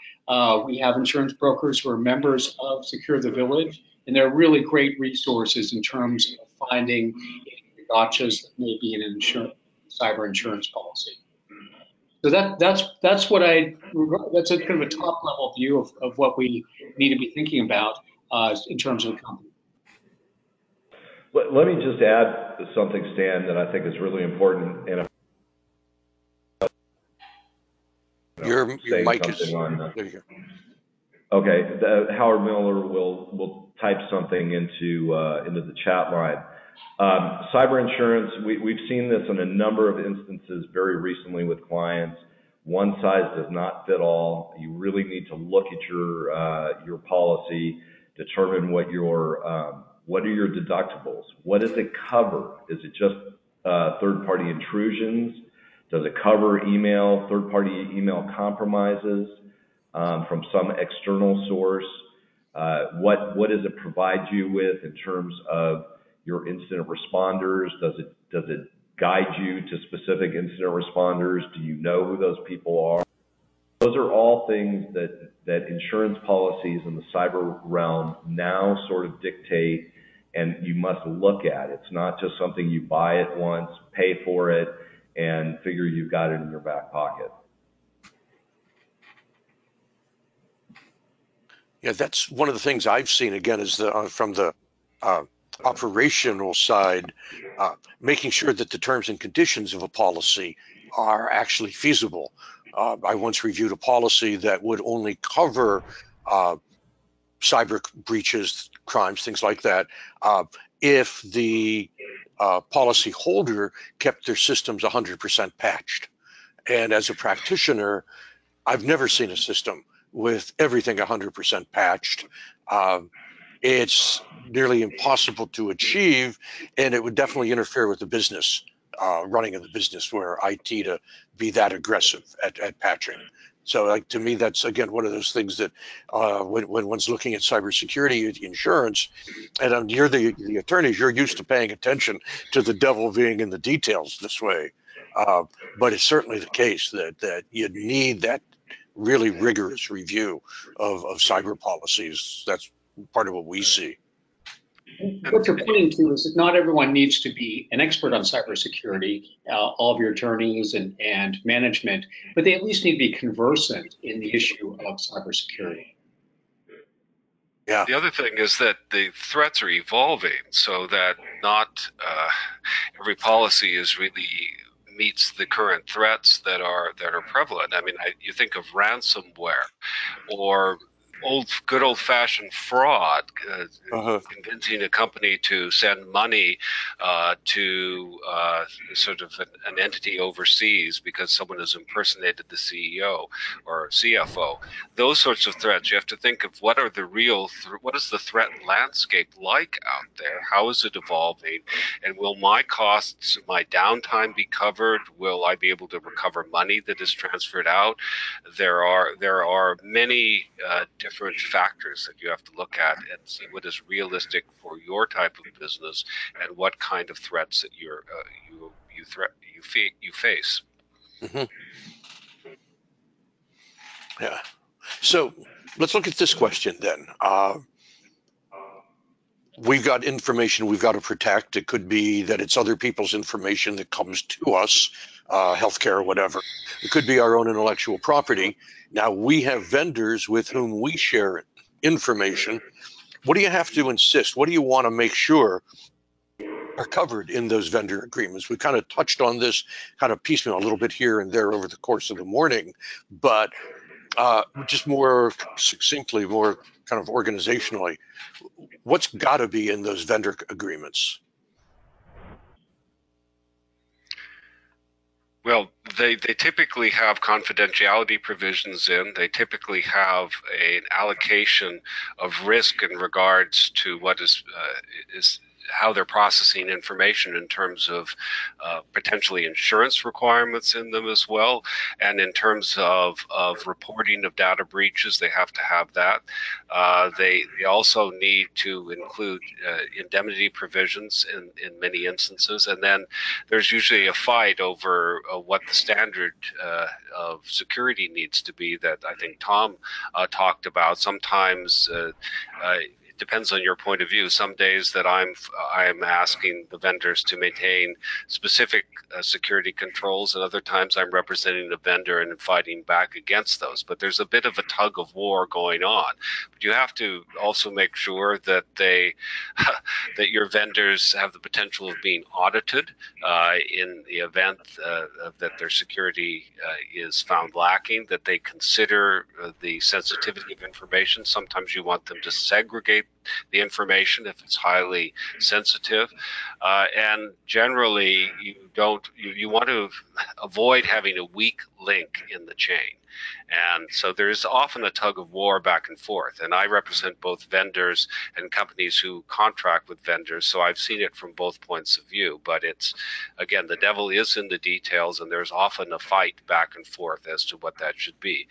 We have insurance brokers who are members of SecureTheVillage, and they're really great resources in terms of finding gotchas that may be in an cyber insurance policy. So that's a kind of a top level view of what we need to be thinking about in terms of a company. Let me just add something, Stan, that I think is really important. And your mic is there. You go. Okay, Howard Miller will type something into the chat line. Cyber insurance, we've seen this in a number of instances very recently with clients. One size does not fit all. You really need to look at your policy, determine what are your deductibles? What does it cover? Is it just third-party intrusions? Does it cover third-party email compromises from some external source? What does it provide you with in terms of your incident responders? Does it guide you to specific incident responders? Do you know who those people are? Those are all things that insurance policies in the cyber realm now sort of dictate, and you must look at. It's not just something you buy it once, pay for it, and figure you've got it in your back pocket. Yeah, that's one of the things I've seen, again, is from the operational side, making sure that the terms and conditions of a policy are actually feasible. I once reviewed a policy that would only cover cyber breaches, crimes, things like that, if the policy holder kept their systems 100% patched. And as a practitioner, I've never seen a system with everything 100% patched. It's nearly impossible to achieve, and it would definitely interfere with the business, running of the business, where IT to be that aggressive at patching. So, like, to me, that's, again, one of those things that when one's looking at cybersecurity insurance, and you're the attorneys, you're used to paying attention to the devil being in the details this way. But it's certainly the case that you need that really rigorous review of cyber policies. That's part of what we see. What you're pointing to is that not everyone needs to be an expert on cybersecurity, all of your attorneys and management, but they at least need to be conversant in the issue of cybersecurity. Yeah. The other thing is that the threats are evolving, so that not every policy is really meets the current threats that are prevalent. I mean, you think of ransomware or good old-fashioned fraud, convincing a company to send money to sort of an entity overseas because someone has impersonated the CEO or CFO. Those sorts of threats, you have to think of what is the threat landscape like out there? How is it evolving? And will my costs, my downtime be covered? Will I be able to recover money that is transferred out? There are many different factors that you have to look at and see what is realistic for your type of business and what kind of threats that you face. Mm-hmm. Yeah. So let's look at this question then. We've got information we've got to protect. It could be that it's other people's information that comes to us, healthcare or whatever. It could be our own intellectual property. Now, we have vendors with whom we share information. What do you have to insist? What do you want to make sure are covered in those vendor agreements? We kind of touched on this kind of piecemeal a little bit here and there over the course of the morning, but just more succinctly, more kind of organizationally, what's got to be in those vendor agreements? Well, they typically have confidentiality provisions in. They typically have an allocation of risk in regards to what is how they're processing information in terms of potentially insurance requirements in them as well, and in terms of reporting of data breaches, they have to have that. They also need to include indemnity provisions in many instances, and then there's usually a fight over what the standard of security needs to be that I think Tom talked about. Sometimes it depends on your point of view. Some days that I'm asking the vendors to maintain specific security controls, and other times I'm representing the vendor and fighting back against those. But there's a bit of a tug of war going on. But you have to also make sure that that your vendors have the potential of being audited in the event that their security is found lacking, that they consider the sensitivity of information. Sometimes you want them to segregate the information if it's highly sensitive, and generally you want to avoid having a weak link in the chain. And so there's often a tug of war back and forth. And I represent both vendors and companies who contract with vendors, so I've seen it from both points of view. But it's, again, the devil is in the details, and there's often a fight back and forth as to what that should be.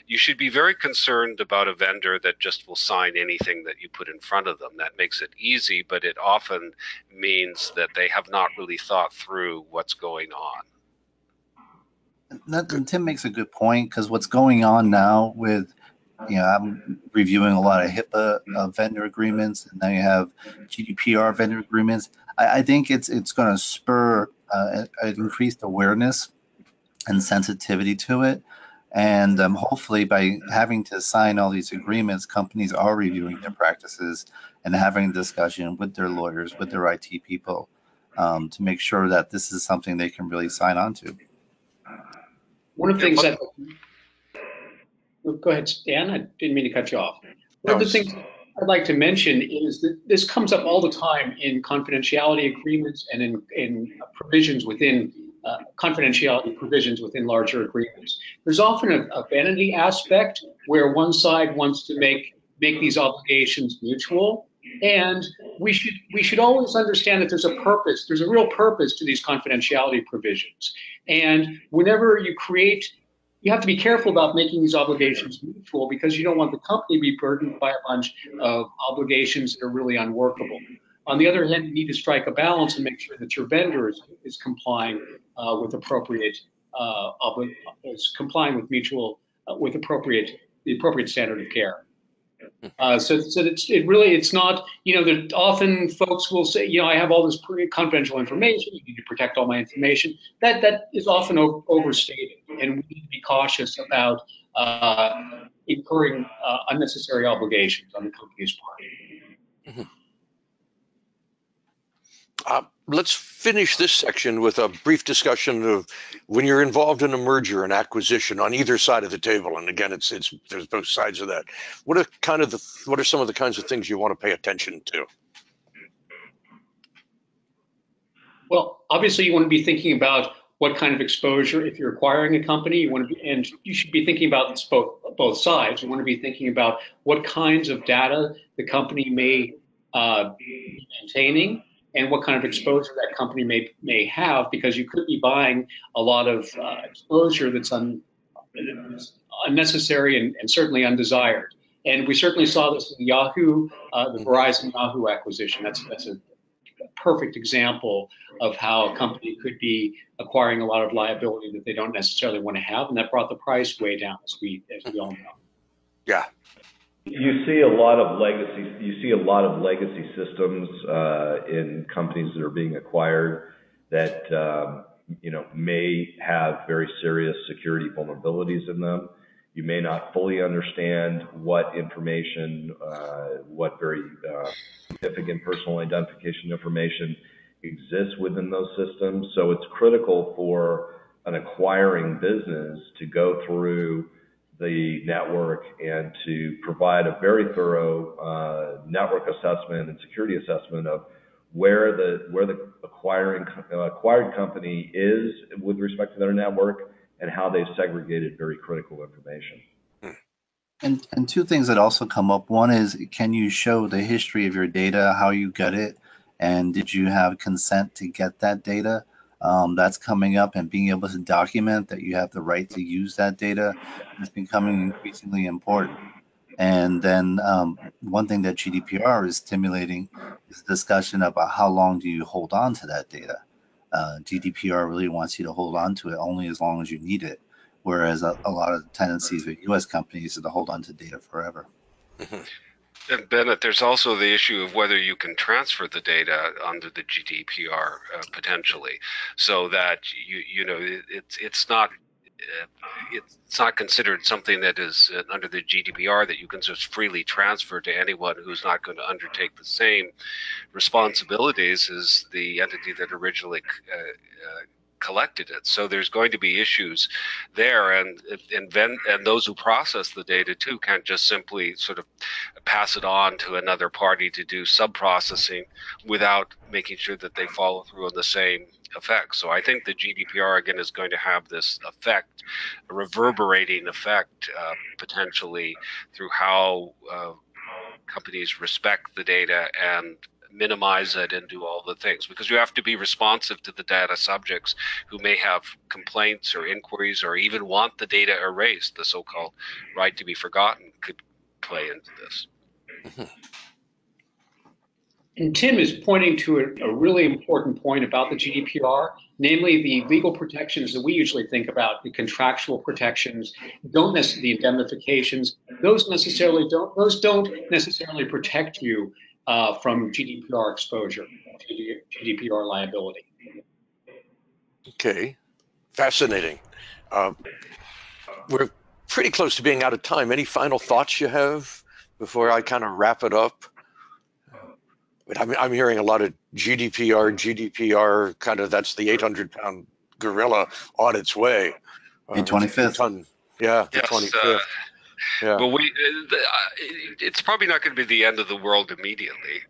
You should be very concerned about a vendor that just will sign anything that you put in front of them. That makes it easy, but it often means that they have not really thought through what's going on. And Tim makes a good point, because what's going on now with, I'm reviewing a lot of HIPAA vendor agreements, and now you have GDPR vendor agreements. I think it's going to spur an increased awareness and sensitivity to it. And hopefully by having to sign all these agreements, companies are reviewing their practices and having a discussion with their lawyers, with their IT people, to make sure that this is something they can really sign on to. One of the things that, go ahead, Dan, I didn't mean to cut you off. One of the things I'd like to mention is that this comes up all the time in confidentiality agreements and in provisions within confidentiality provisions within larger agreements. There's often a vanity aspect where one side wants to make these obligations mutual. And we should always understand that there's a purpose, there's a real purpose to these confidentiality provisions. And whenever you create, you have to be careful about making these obligations mutual, because you don't want the company to be burdened by a bunch of obligations that are really unworkable. On the other hand, you need to strike a balance and make sure that your vendor is complying with appropriate, with the appropriate standard of care. So it's not, that often folks will say, I have all this confidential information, you need to protect all my information. That is often overstated, and we need to be cautious about incurring unnecessary obligations on the company's part. Mm-hmm. Let's finish this section with a brief discussion of when you're involved in a merger and acquisition on either side of the table. And again, there's both sides of that. What are some of the kinds of things you want to pay attention to? Well, obviously, you want to be thinking about what kind of exposure. If you're acquiring a company, and you should be thinking about this both sides. You want to be thinking about what kinds of data the company may be maintaining, and what kind of exposure that company may have, because you could be buying a lot of exposure that's unnecessary and certainly undesired. And we certainly saw this in Yahoo, the Verizon Yahoo acquisition. That's a perfect example of how a company could be acquiring a lot of liability that they don't necessarily want to have, and that brought the price way down, as we all know. Yeah. You see a lot of legacy systems in companies that are being acquired that may have very serious security vulnerabilities in them. You may not fully understand what information, what very significant personal identification information exists within those systems. So it's critical for an acquiring business to go through the network and to provide a very thorough network assessment and security assessment of where the acquired company is with respect to their network and how they've segregated very critical information. And two things that also come up. One is, can you show the history of your data, how you got it, And did you have consent to get that data? That's coming up, and being able to document that you have the right to use that data is becoming increasingly important. And then one thing that GDPR is stimulating is a discussion about how long do you hold on to that data. GDPR really wants you to hold on to it only as long as you need it, whereas a lot of tendencies with U.S. companies is to hold on to data forever. And Bennet, there's also the issue of whether you can transfer the data under the GDPR potentially, so that it's not considered something that is under the GDPR that you can just freely transfer to anyone who's not going to undertake the same responsibilities as the entity that originally collected it. So there's going to be issues there, and those who process the data too can't just simply sort of pass it on to another party to do sub-processing without making sure that they follow through on the same effect. So I think the GDPR again is going to have this effect, a reverberating effect potentially through how companies respect the data and minimize it and do all the things, because you have to be responsive to the data subjects who may have complaints or inquiries or even want the data erased. The so-called right to be forgotten could play into this. And Tim is pointing to a really important point about the GDPR, namely the legal protections that we usually think about, the contractual protections, the indemnifications. Those don't necessarily protect you from GDPR exposure, GDPR liability. Okay, fascinating. We're pretty close to being out of time. Any final thoughts you have before I kind of wrap it up? I'm hearing a lot of GDPR, kind of that's the 800-pound gorilla on its way. The 25th. Yeah, the 25th. Yeah. But it's probably not going to be the end of the world immediately,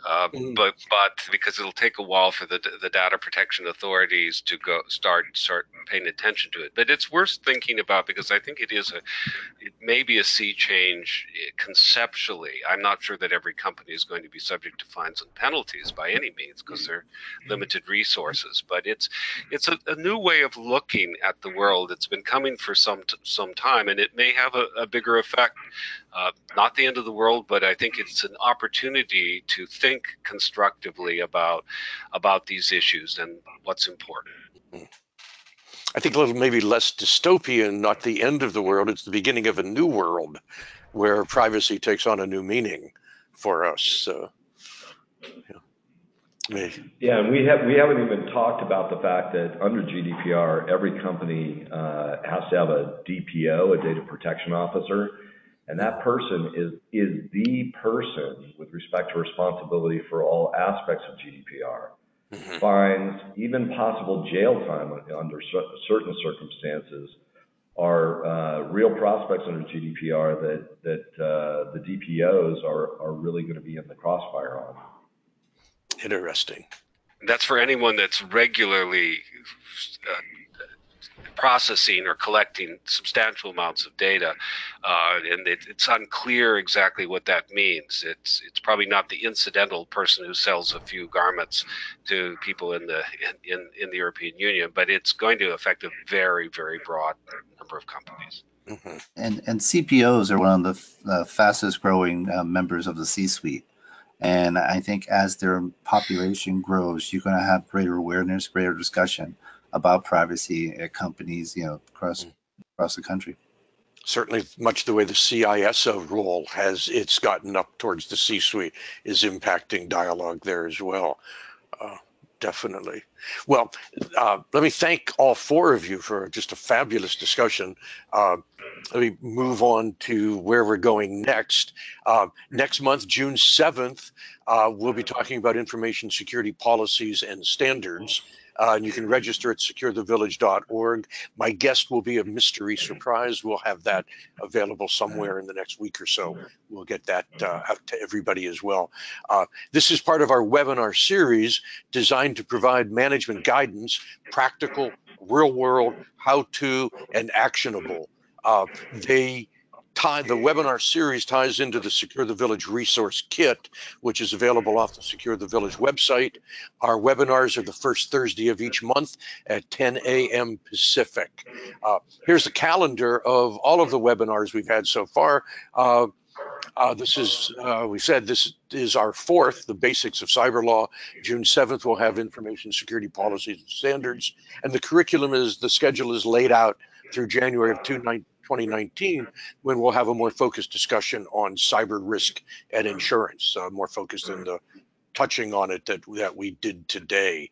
but because it'll take a while for the data protection authorities to start paying attention to it. But it's worth thinking about, because I think it may be a sea change conceptually. I'm not sure that every company is going to be subject to fines and penalties by any means, because they're limited resources. But it's a new way of looking at the world. It's been coming for some time, and it may have a bigger effect. Not the end of the world, but I think it's an opportunity to think constructively about these issues and what's important. I think a little maybe less dystopian, not the end of the world. It's the beginning of a new world where privacy takes on a new meaning for us. Yeah, and we haven't even talked about the fact that under GDPR, every company has to have a DPO, a data protection officer, and that person is the person with respect to responsibility for all aspects of GDPR. Fines, even possible jail time under certain circumstances are real prospects under GDPR that the DPOs are really going to be in the crossfire on. Interesting. That's for anyone that's regularly processing or collecting substantial amounts of data, and it's unclear exactly what that means. It's probably not the incidental person who sells a few garments to people in the European Union, but it's going to affect a very, very broad number of companies. And CPOs are one of the fastest growing members of the C-suite. And I think as their population grows, you're going to have greater awareness, greater discussion about privacy at companies, across the country. Certainly, much the way the CISO role it's gotten up towards the C-suite is impacting dialogue there as well. Definitely. Well, let me thank all four of you for just a fabulous discussion. Let me move on to where we're going next. Next month, June 7th, we'll be talking about information security policies and standards. And you can register at SecureTheVillage.org. My guest will be a mystery surprise. We'll have that available somewhere in the next week or so. We'll get that out to everybody as well. This is part of our webinar series designed to provide management guidance, practical, real-world, how-to, and actionable. They The webinar series ties into the Secure the Village resource kit, which is available off the Secure the Village website. Our webinars are the first Thursday of each month at 10 a.m. Pacific. Here's the calendar of all of the webinars we've had so far. We said this is our fourth, the basics of cyber law. June 7th, we'll have information security policies and standards. And the the schedule is laid out through January of 2019, when we'll have a more focused discussion on cyber risk and insurance, more focused in the touching on it that we did today.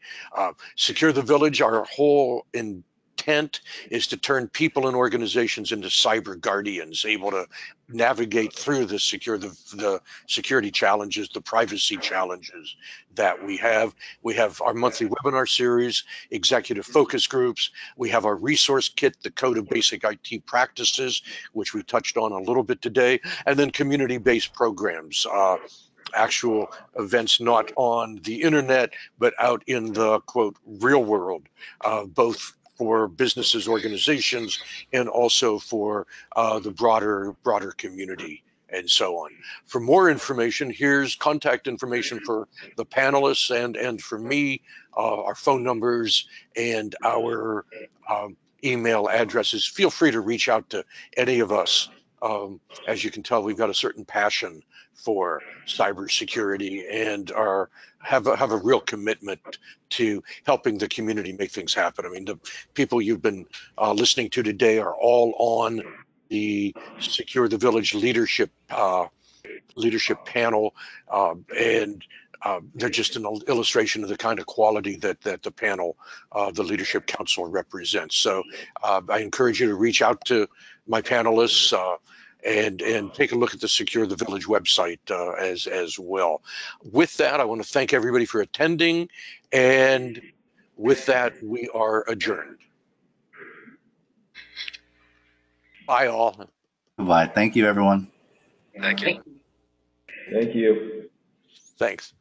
Secure the Village, our whole intent is to turn people and organizations into cyber guardians, able to navigate through the security challenges, the privacy challenges that we have. We have our monthly webinar series, executive focus groups. We have our resource kit, the Code of Basic IT Practices, which we touched on a little bit today, and then community-based programs. Actual events not on the internet, but out in the, quote, real world, both for businesses, organizations, and also for the broader community and so on. For more information, here's contact information for the panelists and for me, our phone numbers and our email addresses. Feel free to reach out to any of us. As you can tell, we've got a certain passion for cybersecurity and have a real commitment to helping the community make things happen. I mean, the people you've been listening to today are all on the Secure the Village leadership panel, and they're just an illustration of the kind of quality that the panel, the Leadership Council, represents. So I encourage you to reach out to my panelists and take a look at the Secure the Village website as well. With that, I want to thank everybody for attending, and with that, we are adjourned. Bye, all. Bye. Thank you, everyone. Thank you. Thank you. Thanks.